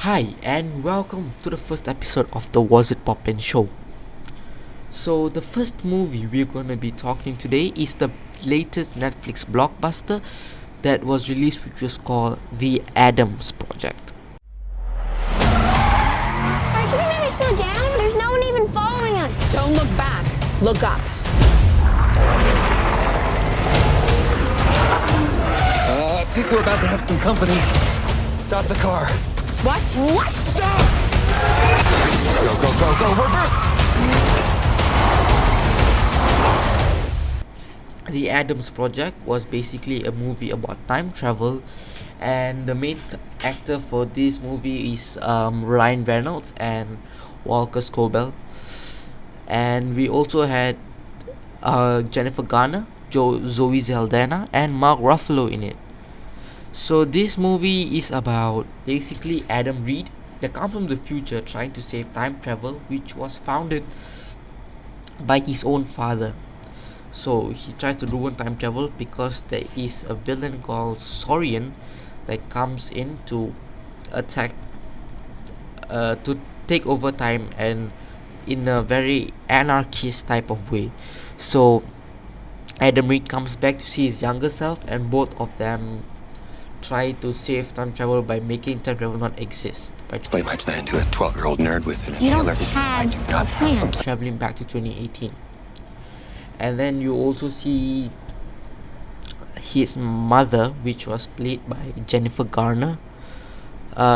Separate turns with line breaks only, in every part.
Hi, and welcome to the first episode of the Was It Poppin' show. So, the first movie we're gonna be talking today is the latest Netflix blockbuster that was released, which was called The Addams Project.
Alright, can we maybe slow down? There's no one even following us.
Don't look back. Look up.
I think we're about to have some company. Stop the car.
What? What?
Stop! Go, reverse!
The Addams Project was basically a movie about time travel, and the main actor for this movie is Ryan Reynolds and Walker Scobell. And we also had Jennifer Garner, Zoe Saldana, and Mark Ruffalo in it. So this movie is about basically Adam Reed, that comes from the future trying to save time travel, which was founded by his own father. So he tries to ruin time travel because there is a villain called Saurian that comes in to attack, to take over time, and in a very anarchist type of way. So Adam Reed comes back to see his younger self, and both of them try to save time travel by making time travel not exist, by
Explain my plan to a 12-year-old nerd with an
You don't
inhaler because I
have
do
a
not
plan.
traveling back to 2018. And then you also see his mother, which was played by Jennifer Garner.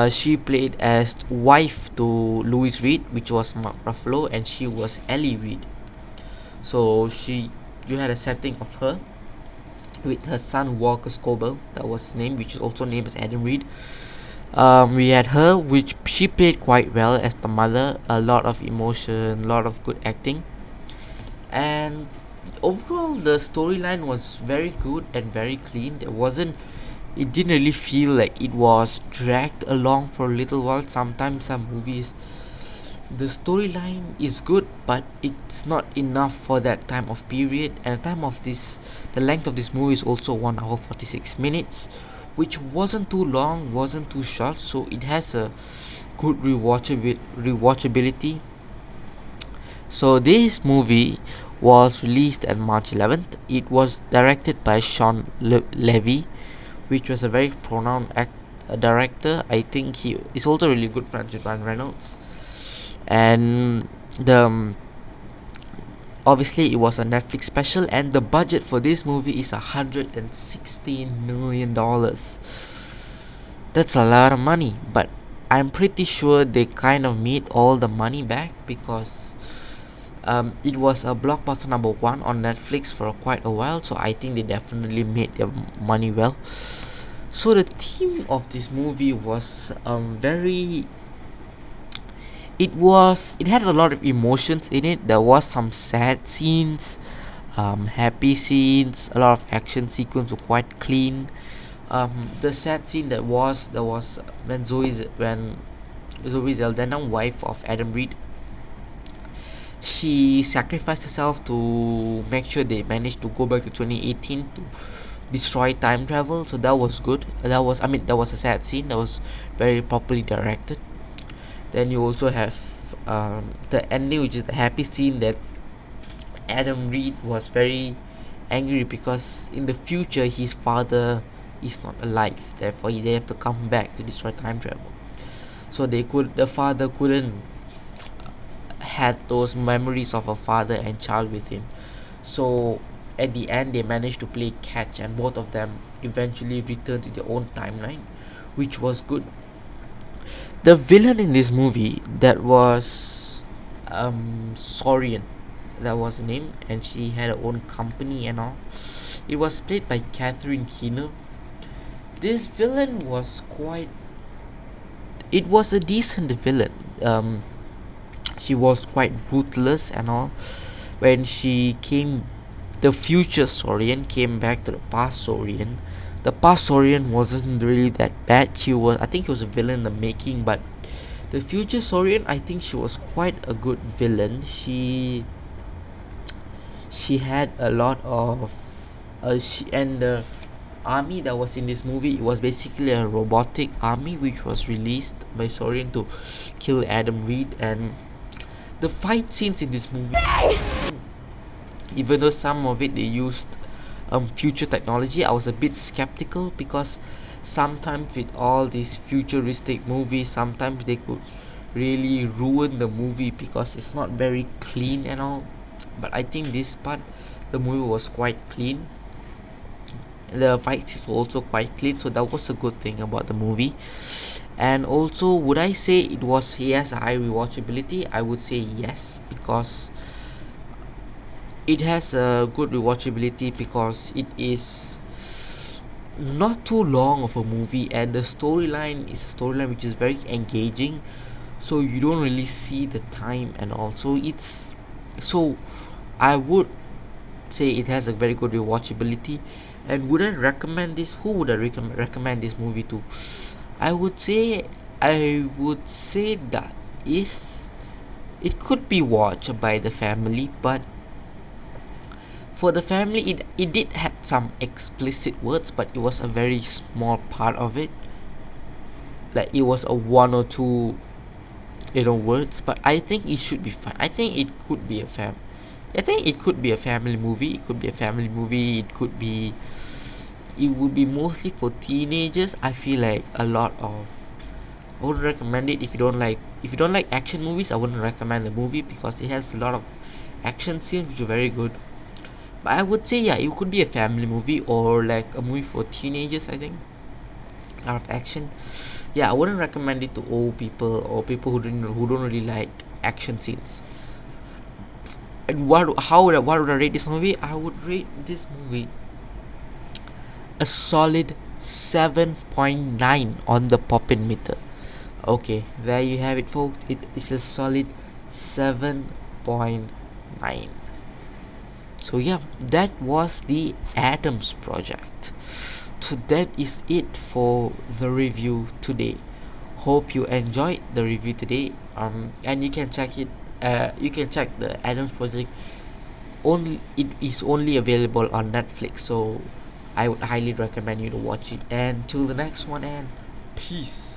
She played as wife to Louis Reed, which was Mark Ruffalo, and she was Ellie Reed. So you had a setting of her with her son Walker Scobell, that was his name, which is also named as Adam Reed. We had her, which she played quite well as the mother. A lot of emotion, a lot of good acting, and overall the storyline was very good and very clean. It didn't really feel like it was dragged along for a little while. Sometimes some movies, the storyline is good, but it's not enough for that time of period. And the length of this movie is also 1 hour 46 minutes, which wasn't too long, wasn't too short, so it has a good rewatchability. So this movie was released on March 11th. It was directed by Sean Levy, which was a very pronoun director. I think he is also really good friends with Ryan Reynolds. And the obviously it was a Netflix special, and the budget for this movie is $116 million. That's a lot of money, but I'm pretty sure they kind of made all the money back because it was a blockbuster number one on Netflix for quite a while, so I think they definitely made their money well. So the theme of this movie was very it had a lot of emotions in it. There was some sad scenes, happy scenes, a lot of action sequence were quite clean. The sad scene that was there was when Zoe Saldana, wife of Adam Reed, she sacrificed herself to make sure they managed to go back to 2018 to destroy time travel. So that was good. That was a sad scene that was very properly directed. Then you also have the ending, which is the happy scene, that Adam Reed was very angry because in the future his father is not alive. Therefore, they have to come back to destroy time travel. So the father couldn't had those memories of a father and child with him. So at the end, they managed to play catch, and both of them eventually returned to their own timeline, which was good. The villain in this movie, that was Saurian, that was the name, and she had her own company and all. It was played by Catherine Keener. This villain was it was a decent villain. She was quite ruthless and all. When the future Saurian came back to the past Saurian. The past Saurian wasn't really that bad. I think she was a villain in the making, but the future Saurian, I think she was quite a good villain. She had a lot of army that was in this movie. It was basically a robotic army which was released by Saurian to kill Adam Reed. And the fight scenes in this movie, even though some of it they used future technology, I was a bit skeptical, because sometimes with all these futuristic movies, sometimes they could really ruin the movie because it's not very clean and all. But I think this part, the movie was quite clean. The fights were also quite clean, so that was a good thing about the movie. And also, would I say he has a high rewatchability? I would say yes, because it has a good rewatchability because it is not too long of a movie, and the storyline is a storyline which is very engaging, so you don't really see the time. And also so I would say it has a very good rewatchability. And would I recommend this? Who would I recommend this movie to? I would say that it could be watched by the family, but for the family, it did have some explicit words, but it was a very small part of it. Like, it was a one or two words, but I think it should be fun. I think it could be a family movie. It would be mostly for teenagers. I feel like I would recommend it. If you don't like action movies, I wouldn't recommend the movie, because it has a lot of action scenes which are very good. But I would say, yeah, it could be a family movie or like a movie for teenagers. I think a lot of action. Yeah, I wouldn't recommend it to old people or people who don't really like action scenes. And what would I rate this movie? I would rate this movie a solid 7.9 on the Poppin meter. Okay, there you have it, folks. It is a solid 7.9. So yeah, that was the Adams Project. So that is it for the review today. Hope you enjoyed the review today. And you can check it. You can check the Adams Project. It is only available on Netflix. So I would highly recommend you to watch it. And till the next one, and peace.